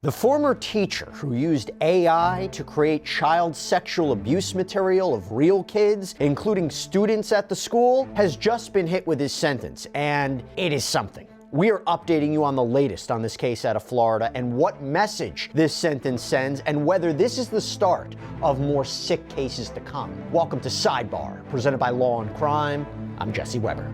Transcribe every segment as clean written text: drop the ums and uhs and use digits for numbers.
The former teacher who used AI to create child sexual abuse material of real kids, including students at the school, has just been hit with his sentence, and it is something. We are updating you on the latest on this case out of Florida and what message this sentence sends and whether this is the start of more sick cases to come. Welcome to Sidebar, presented by Law&Crime. I'm Jesse Weber.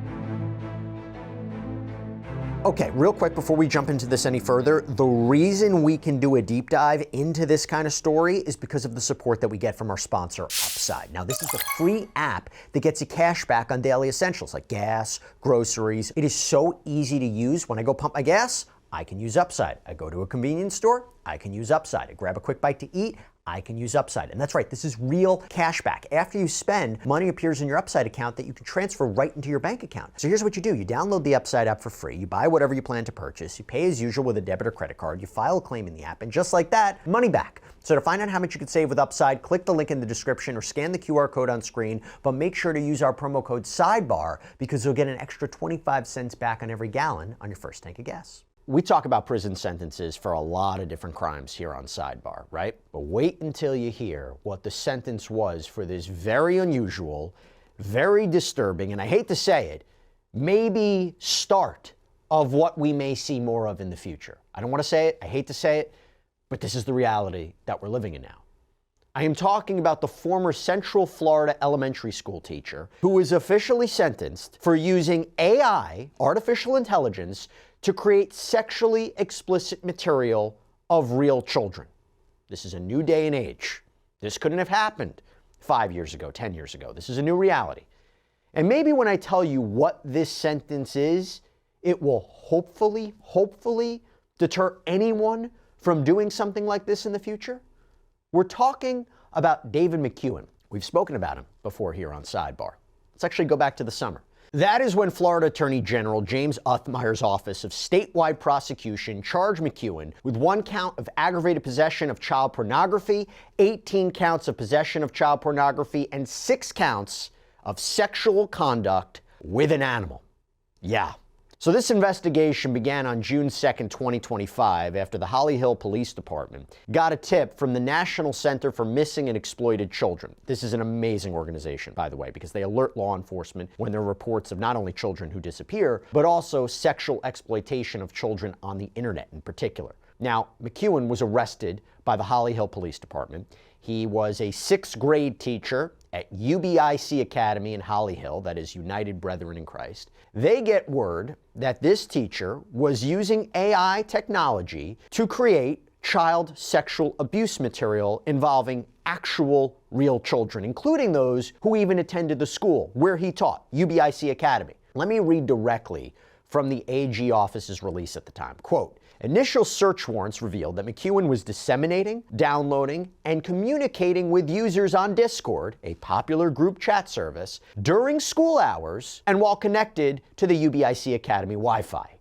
Okay, real quick before we jump into this any further, the reason we can do a deep dive into this kind of story is because of the support that we get from our sponsor, Upside. Now, this is a free app that gets you cash back on daily essentials like gas, groceries. It is so easy to use. When I go pump my gas, I can use Upside. I go to a convenience store, I can use Upside. I grab a quick bite to eat, I can use Upside. And that's right, this is real cash back. After you spend, money appears in your Upside account that you can transfer right into your bank account. So here's what you do. You download the Upside app for free, you buy whatever you plan to purchase, you pay as usual with a debit or credit card, you file a claim in the app, and just like that, money back. So to find out how much you can save with Upside, click the link in the description or scan the QR code on screen, but make sure to use our promo code SIDEBAR because you'll get an extra 25 cents back on every gallon on your first tank of gas. We talk about prison sentences for a lot of different crimes here on Sidebar, right? But wait until you hear what the sentence was for this very unusual, very disturbing, and I hate to say it, maybe start of what we may see more of in the future. I don't want to say it, I hate to say it, but this is the reality that we're living in now. I am talking about the former Central Florida elementary school teacher who was officially sentenced for using AI, artificial intelligence, to create sexually explicit material of real children. This is a new day and age. This couldn't have happened 5 years ago, 10 years ago. This is a new reality. And maybe when I tell you what this sentence is, it will hopefully deter anyone from doing something like this in the future. We're talking about David McKeown. We've spoken about him before here on Sidebar. Let's actually go back to the summer. That is when Florida Attorney General James Othmeier's Office of Statewide Prosecution charged McKeown with 1 count of aggravated possession of child pornography, 18 counts of possession of child pornography, and 6 counts of sexual conduct with an animal. Yeah. So this investigation began on June 2nd, 2025, after the Holly Hill Police Department got a tip from the National Center for Missing and Exploited Children. This is an amazing organization, by the way, because they alert law enforcement when there are reports of not only children who disappear, but also sexual exploitation of children on the internet in particular. Now, McKeown was arrested by the Holly Hill Police Department. He was a 6th grade teacher at UBIC Academy in Holly Hill, that is United Brethren in Christ. They get word that this teacher was using AI technology to create child sexual abuse material involving actual real children, including those who even attended the school where he taught, UBIC Academy. Let me read directly from the AG office's release at the time. Quote, initial search warrants revealed that McKeown was disseminating, downloading, and communicating with users on Discord, a popular group chat service, during school hours and while connected to the UBIC Academy Wi-Fi.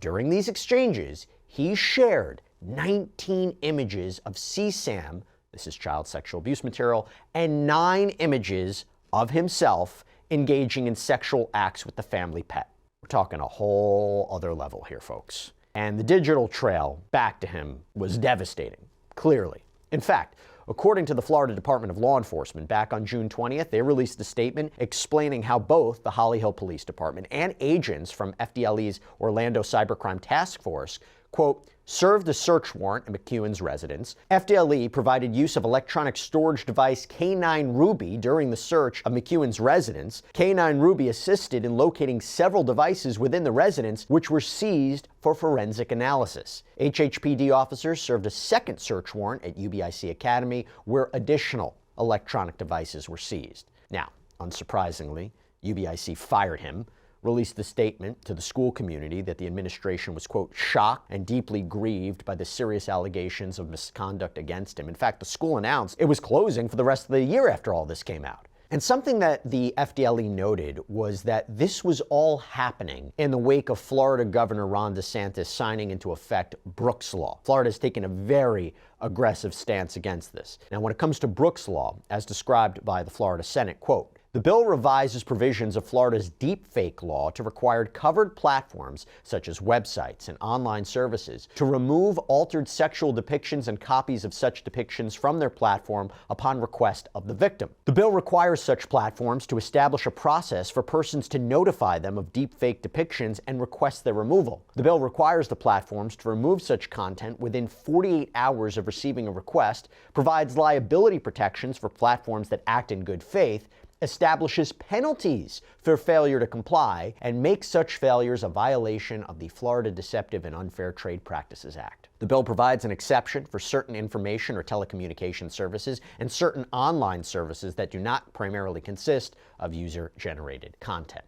During these exchanges, he shared 19 images of CSAM, this is child sexual abuse material, and 9 images of himself engaging in sexual acts with the family pet. We're talking a whole other level here, folks. And the digital trail back to him was devastating, clearly. In fact, according to the Florida Department of Law Enforcement, back on June 20th, they released a statement explaining how both the Holly Hill Police Department and agents from FDLE's Orlando Cybercrime Task Force, quote, served a search warrant at McKeown's residence. FDLE provided use of electronic storage device K9 Ruby during the search of McKeown's residence. K9 Ruby assisted in locating several devices within the residence, which were seized for forensic analysis. HHPD officers served a second search warrant at UBIC Academy, where additional electronic devices were seized. Now, unsurprisingly, UBIC fired him, released the statement to the school community that the administration was, quote, shocked and deeply grieved by the serious allegations of misconduct against him. In fact, the school announced it was closing for the rest of the year after all this came out. And something that the FDLE noted was that this was all happening in the wake of Florida Governor Ron DeSantis signing into effect Brooks Law. Florida has taken a very aggressive stance against this. Now, when it comes to Brooks Law, as described by the Florida Senate, quote, The bill revises provisions of Florida's deepfake law to require covered platforms, such as websites and online services, to remove altered sexual depictions and copies of such depictions from their platform upon request of the victim. The bill requires such platforms to establish a process for persons to notify them of deepfake depictions and request their removal. The bill requires the platforms to remove such content within 48 hours of receiving a request, provides liability protections for platforms that act in good faith, establishes penalties for failure to comply, and makes such failures a violation of the Florida Deceptive and Unfair Trade Practices Act. The bill provides an exception for certain information or telecommunication services and certain online services that do not primarily consist of user-generated content.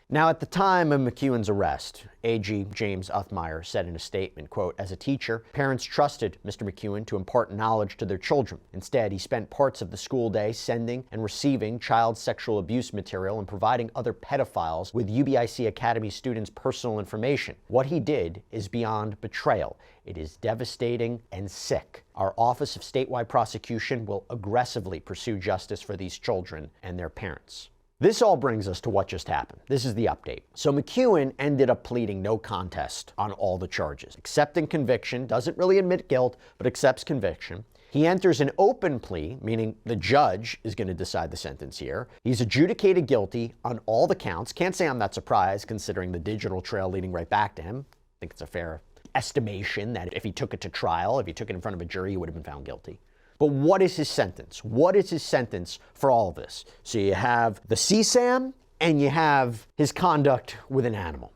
Now, at the time of McKeown's arrest, AG James Uthmeyer said in a statement, quote, "As a teacher, parents trusted Mr. McKeown to impart knowledge to their children. Instead, he spent parts of the school day sending and receiving child sexual abuse material and providing other pedophiles with UBIC Academy students' personal information. What he did is beyond betrayal. It is devastating and sick. Our Office of Statewide Prosecution will aggressively pursue justice for these children and their parents." This all brings us to what just happened. This is the update. So McKeown ended up pleading no contest on all the charges, accepting conviction, doesn't really admit guilt, but accepts conviction. He enters an open plea, meaning the judge is going to decide the sentence here. He's adjudicated guilty on all the counts. Can't say I'm that surprised considering the digital trail leading right back to him. I think it's a fair estimation that if he took it to trial, if he took it in front of a jury, he would have been found guilty. But what is his sentence? What is his sentence for all of this? So you have the CSAM and you have his conduct with an animal.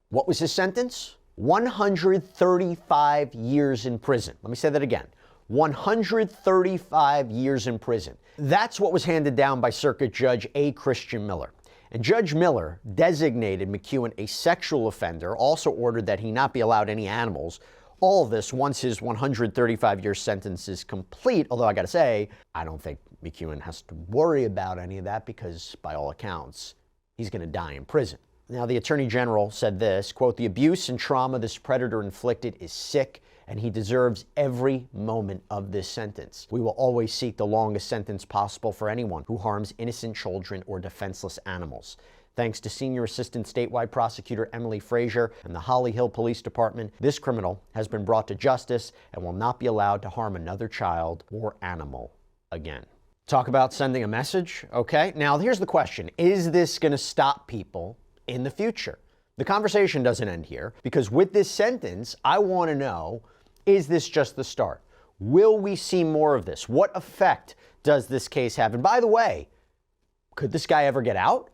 What was his sentence? 135 years in prison. Let me say that again. 135 years in prison. That's what was handed down by Circuit Judge A. Christian Miller. And Judge Miller designated McKeown a sexual offender, also ordered that he not be allowed any animals. All of this once his 135-year sentence is complete, although I gotta say, I don't think McKeown has to worry about any of that because, by all accounts, he's gonna die in prison. Now, the Attorney General said this, quote, "The abuse and trauma this predator inflicted is sick, and he deserves every moment of this sentence. We will always seek the longest sentence possible for anyone who harms innocent children or defenseless animals. Thanks to Senior Assistant Statewide Prosecutor Emily Frazier and the Holly Hill Police Department, this criminal has been brought to justice and will not be allowed to harm another child or animal again." Talk about sending a message, okay? Now, here's the question. Is this going to stop people in the future? The conversation doesn't end here, because with this sentence, I want to know, is this just the start? Will we see more of this? What effect does this case have? And by the way, could this guy ever get out?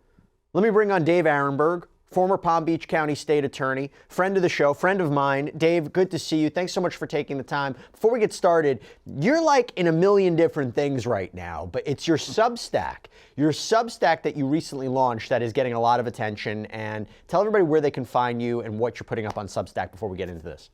Let me bring on Dave Aronberg, former Palm Beach County State Attorney, friend of the show, friend of mine. Dave, good to see you. Thanks so much for taking the time. Before we get started, you're like in a million different things right now, but it's your Substack that you recently launched that is getting a lot of attention. And tell everybody where they can find you and what you're putting up on Substack before we get into this.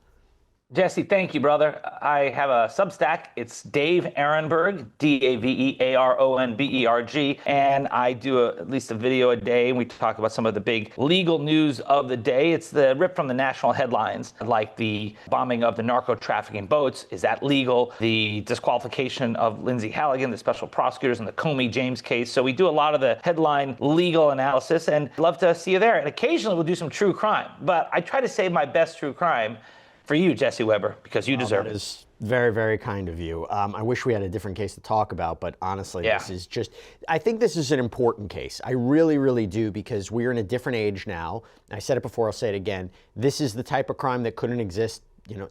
Jesse, thank you, brother. I have a Substack. It's Dave Aronberg, Davearonberg, and I do at least a video a day, and we talk about some of the big legal news of the day. It's the rip from the national headlines, like the bombing of the narco-trafficking boats. Is that legal? The disqualification of Lindsay Halligan, the special prosecutors in the Comey James case. So we do a lot of the headline legal analysis, and I'd love to see you there. And occasionally we'll do some true crime, but I try to save my best true crime for you, Jesse Weber, because you deserve it. That is very, very kind of you. I wish we had a different case to talk about, but honestly, This is just, I think this is an important case. I really, really do, because we're in a different age now. I said it before, I'll say it again. This is the type of crime that couldn't exist,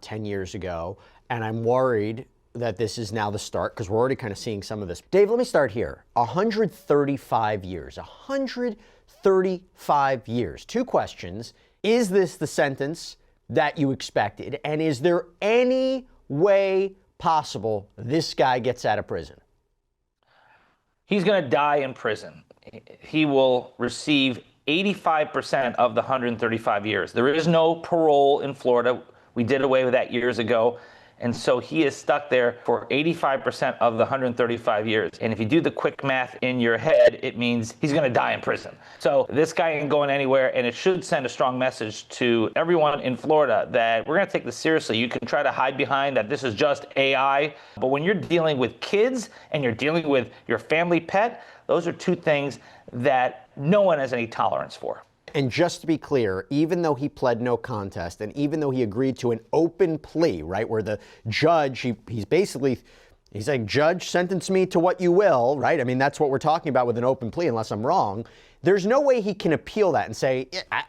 10 years ago. And I'm worried that this is now the start, because we're already kind of seeing some of this. Dave, let me start here. 135 years. 135 years. Two questions. Is this the sentence that you expected? And is there any way possible this guy gets out of prison? He's going to die in prison. He will receive 85% of the 135 years. There is no parole in Florida. We did away with that years ago. And so he is stuck there for 85% of the 135 years. And if you do the quick math in your head, it means he's going to die in prison. So this guy ain't going anywhere, and it should send a strong message to everyone in Florida that we're going to take this seriously. You can try to hide behind that this is just AI, but when you're dealing with kids and you're dealing with your family pet, those are two things that no one has any tolerance for. And just to be clear, even though he pled no contest, and even though he agreed to an open plea, right, where the judge, he's saying, judge, sentence me to what you will, right? I mean, that's what we're talking about with an open plea, unless I'm wrong. There's no way he can appeal that and say,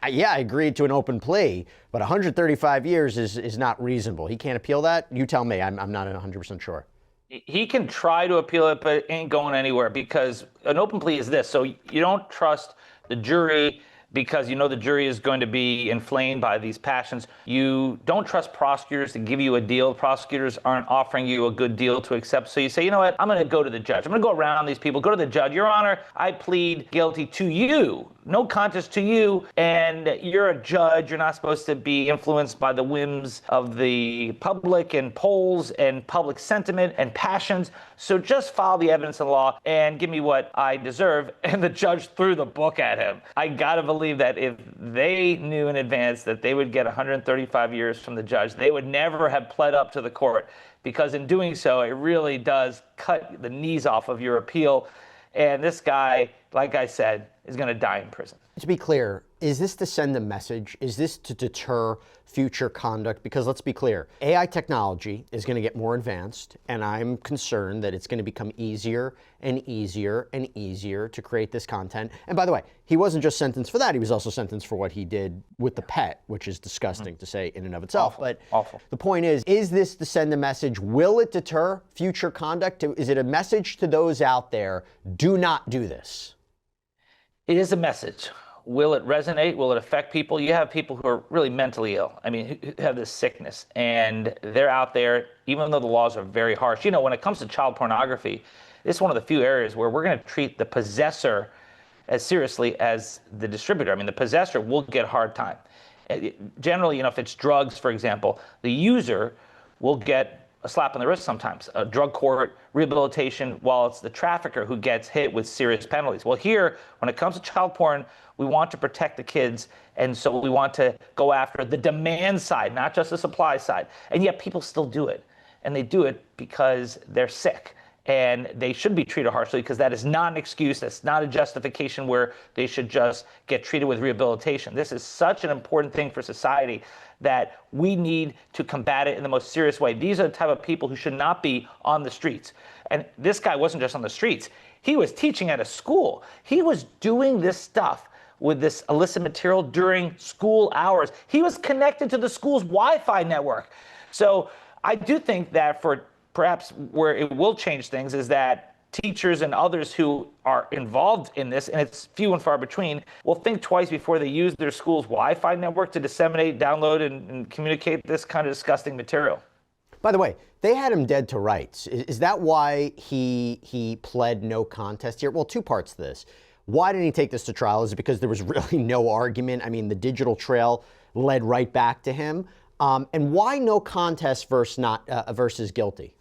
yeah, I agreed to an open plea, but 135 years is not reasonable. He can't appeal that? You tell me. I'm not 100% sure. He can try to appeal it, but it ain't going anywhere, because an open plea is this. So you don't trust the jury because you know the jury is going to be inflamed by these passions. You don't trust prosecutors to give you a deal. Prosecutors aren't offering you a good deal to accept. So you say, you know what, I'm going to go to the judge. I'm going to go around these people, go to the judge. Your Honor, I plead guilty to you. No contest to you, and you're a judge. You're not supposed to be influenced by the whims of the public and polls and public sentiment and passions. So just follow the evidence and law and give me what I deserve. And the judge threw the book at him. I gotta believe that if they knew in advance that they would get 135 years from the judge, they would never have pled up to the court, because in doing so, it really does cut the knees off of your appeal. And this guy, like I said, is going to die in prison. To be clear, is this to send a message? Is this to deter future conduct? Because let's be clear, AI technology is going to get more advanced, and I'm concerned that it's going to become easier and easier and easier to create this content. And by the way, he wasn't just sentenced for that. He was also sentenced for what he did with the pet, which is disgusting to say in and of itself. Awful. But Awful. The point is this to send a message? Will it deter future conduct? Is it a message to those out there, do not do this? It is a message. Will it resonate? Will it affect people? You have people who are really mentally ill. I mean, who have this sickness, and they're out there, even though the laws are very harsh. You know, when it comes to child pornography, it's one of the few areas where we're going to treat the possessor as seriously as the distributor. I mean, the possessor will get a hard time. Generally, you know, if it's drugs, for example, the user will get a slap on the wrist sometimes, a drug court, rehabilitation, while it's the trafficker who gets hit with serious penalties. Well, here, when it comes to child porn, we want to protect the kids, and so we want to go after the demand side, not just the supply side. And yet people still do it, and they do it because they're sick. And they should be treated harshly, because that is not an excuse. That's not a justification where they should just get treated with rehabilitation. This is such an important thing for society that we need to combat it in the most serious way. These are the type of people who should not be on the streets. And this guy wasn't just on the streets. He was teaching at a school. He was doing this stuff with this illicit material during school hours. He was connected to the school's Wi-Fi network. So I do think that for perhaps where it will change things is that teachers and others who are involved in this, and it's few and far between, will think twice before they use their school's Wi-Fi network to disseminate, download, and communicate this kind of disgusting material. By the way, they had him dead to rights. Is that why he pled no contest here? Well, two parts to this. Why didn't he take this to trial? Is it because there was really no argument? I mean, the digital trail led right back to him. And why no contest versus guilty?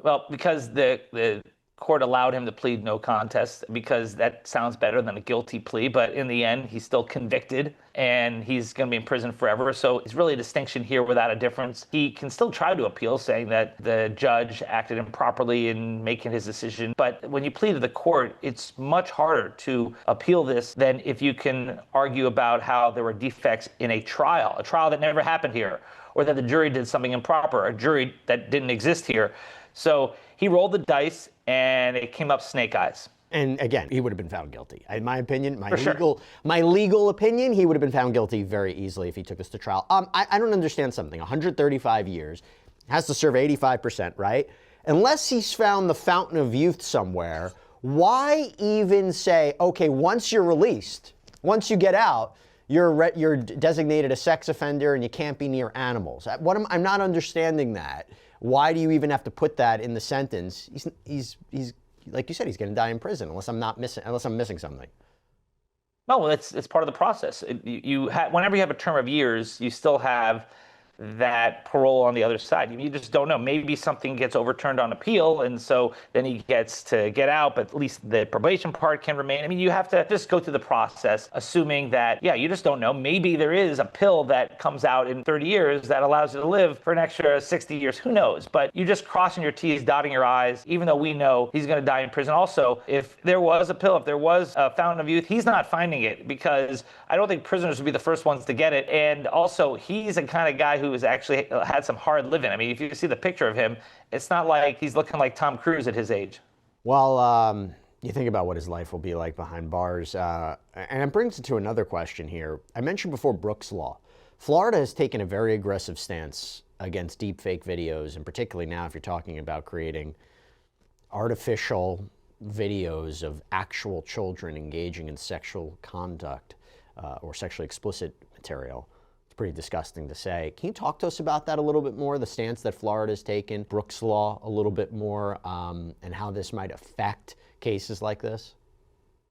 Well, because the court allowed him to plead no contest, because that sounds better than a guilty plea. But in the end, he's still convicted, and he's going to be in prison forever. So it's really a distinction here without a difference. He can still try to appeal, saying that the judge acted improperly in making his decision. But when you plead to the court, it's much harder to appeal this than if you can argue about how there were defects in a trial that never happened here, or that the jury did something improper, a jury that didn't exist here. So he rolled the dice, and it came up snake eyes. And again, he would have been found guilty. In my opinion, my sure. legal opinion, he would have been found guilty very easily if he took this to trial. I don't understand something. 135 years, has to serve 85%, right? Unless he's found the fountain of youth somewhere, why even say, okay, once you're released, once you get out, you're designated a sex offender and you can't be near animals? I'm not understanding that. Why do you even have to put that in the sentence? He's like you said, he's going to die in prison unless I'm missing something. No, well, it's part of the process. Whenever you have a term of years, you still have that parole on the other side. You just don't know. Maybe something gets overturned on appeal, and so then he gets to get out, but at least the probation part can remain. I mean, you have to just go through the process, assuming that, yeah, you just don't know. Maybe there is a pill that comes out in 30 years that allows you to live for an extra 60 years. Who knows? But you're just crossing your T's, dotting your I's, even though we know he's going to die in prison. Also, if there was a pill, if there was a fountain of youth, he's not finding it, because I don't think prisoners would be the first ones to get it. And also, he's the kind of guy who has actually had some hard living. I mean, if you see the picture of him, it's not like he's looking like Tom Cruise at his age. Well, you think about what his life will be like behind bars, and it brings it to another question here. I mentioned before Brooks Law. Florida has taken a very aggressive stance against deepfake videos, and particularly now if you're talking about creating artificial videos of actual children engaging in sexual conduct or sexually explicit material. It's pretty disgusting to say. Can you talk to us about that a little bit more, the stance that Florida has taken, Brooks Law a little bit more, and how this might affect cases like this?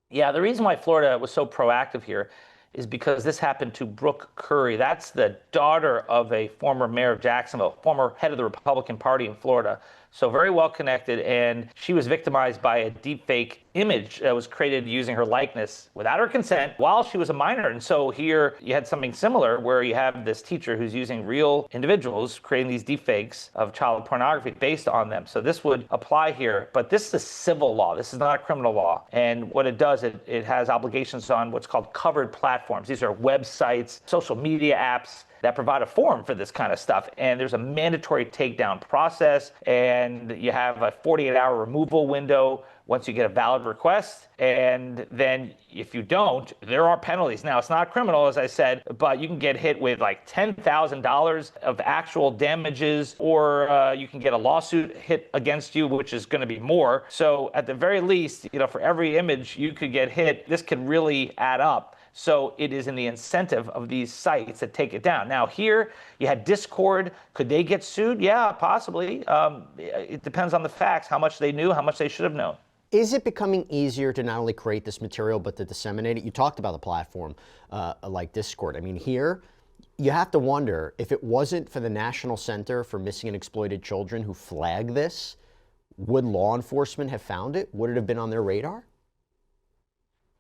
Yeah, the reason why Florida was so proactive here is because this happened to Brooke Curry. That's the daughter of a former mayor of Jacksonville, former head of the Republican Party in Florida. So very well connected, and she was victimized by a deepfake image that was created using her likeness without her consent while she was a minor. And so here you had something similar where you have this teacher who's using real individuals creating these deepfakes of child pornography based on them. So this would apply here, but this is a civil law. This is not a criminal law. And what it does, it has obligations on what's called covered platforms. These are websites, social media apps that provide a forum for this kind of stuff. And there's a mandatory takedown process, and you have a 48-hour removal window once you get a valid request. And then if you don't, there are penalties. Now, it's not criminal, as I said, but you can get hit with like $10,000 of actual damages, or you can get a lawsuit hit against you, which is going to be more. So at the very least, for every image you could get hit, this could really add up. So it is in the incentive of these sites to take it down. Now here, you had Discord. Could they get sued? Yeah, possibly. It depends on the facts, how much they knew, how much they should have known. Is it becoming easier to not only create this material, but to disseminate it? You talked about the platform like Discord. I mean, here, you have to wonder, if it wasn't for the National Center for Missing and Exploited Children who flagged this, would law enforcement have found it? Would it have been on their radar?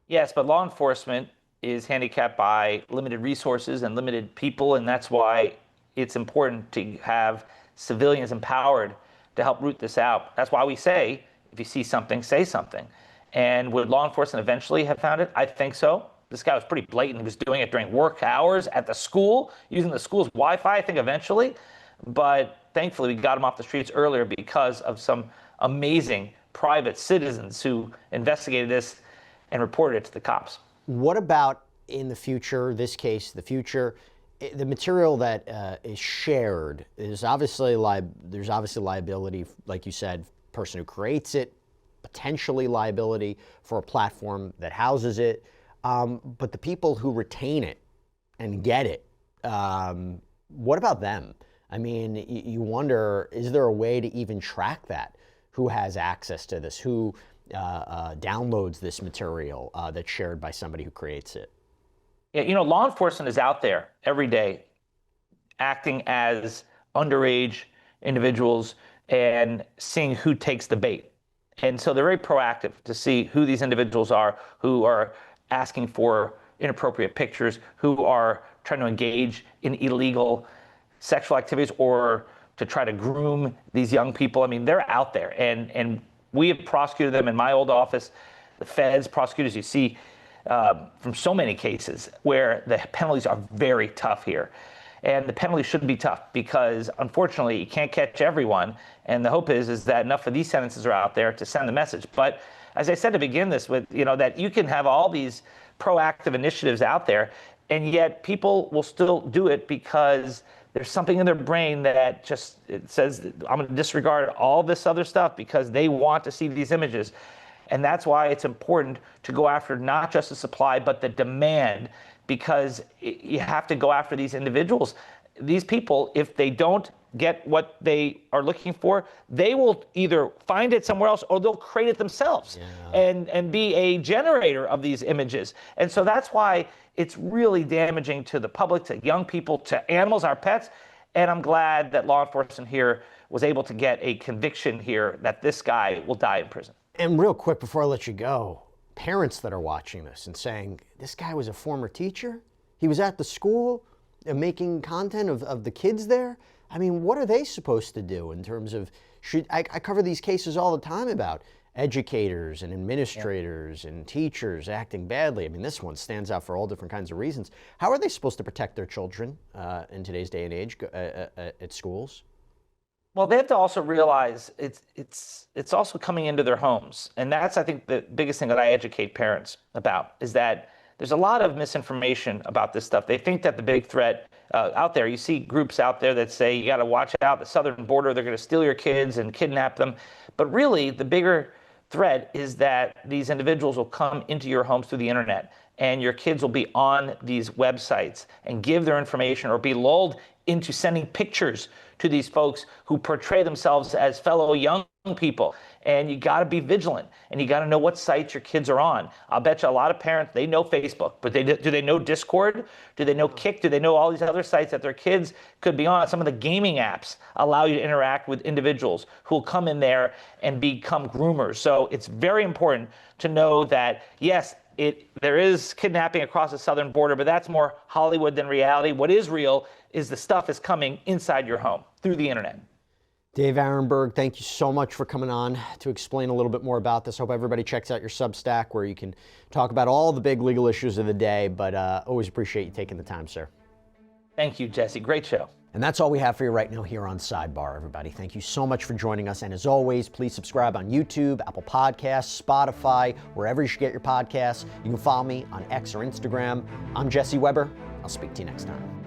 Yes, but law enforcement is handicapped by limited resources and limited people, and that's why it's important to have civilians empowered to help root this out. That's why we say, if you see something, say something. And would law enforcement eventually have found it? I think so. This guy was pretty blatant. He was doing it during work hours at the school, using the school's Wi-Fi, I think eventually. But thankfully, we got him off the streets earlier because of some amazing private citizens who investigated this and reported it to the cops. What about in the future, this case, the future, the material that is shared, is obviously there's obviously liability, like you said, person who creates it, potentially liability for a platform that houses it, but the people who retain it and get it, what about them? I mean, you wonder, is there a way to even track that? Who has access to this? Who downloads this material that's shared by somebody who creates it? Yeah, law enforcement is out there every day acting as underage individuals and seeing who takes the bait. And so they're very proactive to see who these individuals are who are asking for inappropriate pictures, who are trying to engage in illegal sexual activities or to try to groom these young people. I mean, they're out there, and we have prosecuted them in my old office. The feds, prosecutors, you see from so many cases where the penalties are very tough here. And the penalties should be tough because, unfortunately, you can't catch everyone. And the hope is that enough of these sentences are out there to send the message. But as I said to begin this with, that you can have all these proactive initiatives out there, and yet people will still do it because there's something in their brain that just it says, I'm going to disregard all this other stuff because they want to see these images. And that's why it's important to go after not just the supply, but the demand, because you have to go after these individuals. These people, if they don't get what they are looking for, they will either find it somewhere else or they'll create it themselves and be a generator of these images. And so that's why it's really damaging to the public, to young people, to animals, our pets. And I'm glad that law enforcement here was able to get a conviction here that this guy will die in prison. And real quick, before I let you go, parents that are watching this and saying, this guy was a former teacher? He was at the school making content of the kids there? I mean, what are they supposed to do in terms of, I cover these cases all the time about educators and administrators and teachers acting badly. I mean, this one stands out for all different kinds of reasons. How are they supposed to protect their children in today's day and age at schools? Well, they have to also realize it's also coming into their homes. And that's, I think, the biggest thing that I educate parents about is that there's a lot of misinformation about this stuff. They think that the big threat out there, you see groups out there that say you got to watch out the southern border, they're going to steal your kids and kidnap them. But really, the bigger threat is that these individuals will come into your homes through the internet, and your kids will be on these websites and give their information or be lulled into sending pictures to these folks who portray themselves as fellow young people. And you got to be vigilant, and you got to know what sites your kids are on. I'll bet you a lot of parents, they know Facebook, but do they know Discord? Do they know Kick? Do they know all these other sites that their kids could be on? Some of the gaming apps allow you to interact with individuals who will come in there and become groomers. So it's very important to know that, yes, there is kidnapping across the southern border, but that's more Hollywood than reality. What is real is the stuff is coming inside your home through the internet. Dave Aronberg, thank you so much for coming on to explain a little bit more about this. Hope everybody checks out your Substack where you can talk about all the big legal issues of the day, but always appreciate you taking the time, sir. Thank you, Jesse. Great show. And that's all we have for you right now here on Sidebar, everybody. Thank you so much for joining us. And as always, please subscribe on YouTube, Apple Podcasts, Spotify, wherever you should get your podcasts. You can follow me on X or Instagram. I'm Jesse Weber. I'll speak to you next time.